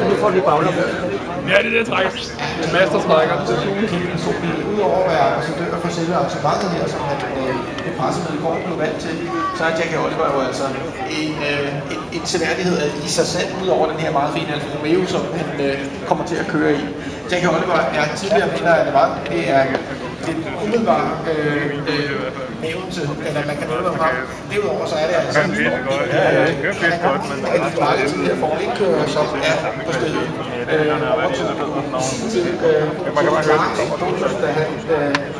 Nu får du lige bagler. Ja, det er det træk. Masterstrækker. Udover at være ambassadør for selve arrangementet her, som han i pressemødet i går blev valgt til, så er Jackie Oliver jo altså en seværdighed i sig selv, udover den her meget fine Alfa Romeo, som han kommer til at køre i. Jackie Oliver er tidligere vinder af Le Mans. Det er den umiddelbare nævnelse, eller man kan nævne ham. Derudover så er det altså en stor af de mange tidligere Formel 1-kører, som er på stedet. Overtog i sin tid da han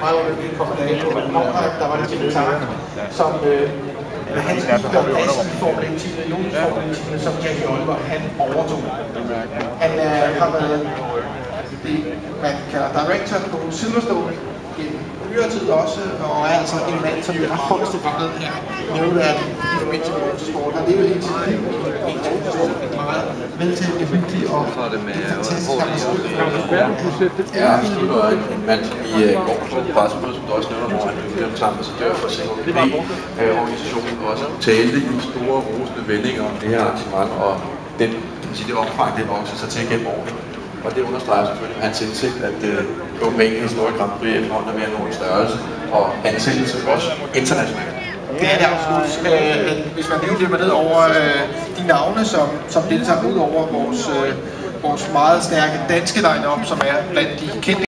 meget underligt kom af der var det til Clark, som hans biler passer i Formel 1-teamet, Jonas Formel 1-teamet, som Jackie Oliver, han overtog. Han har været det, man kalder director på Silverstone gennem nyere tid også, og er altså en mand, som i ret højeste grad er nævneværdig i forbindelse med motorsport. Han lever hele tiden i en motorsport, en meget veltænkende, hyggelig og fantastisk ambassadør. Ja, det var en mand, som i går på pressemødet, som du også nævner, hvor han blev ambassadør for CHP-organisationen, og også talte i store rosende vendinger om det her arrangement, og det omfang, det vokser sig til gennem årene. Og det understreger selvfølgelig med hans indsigt, at Copenhagen Historic Grand Prix efterhånden er mere end nogen størrelse og ansættelse også internationalt. Det er det absolut. Hvis man lige løber ned over de navne, som deltager ud over vores meget stærke danske line-up, som er blandt de kendte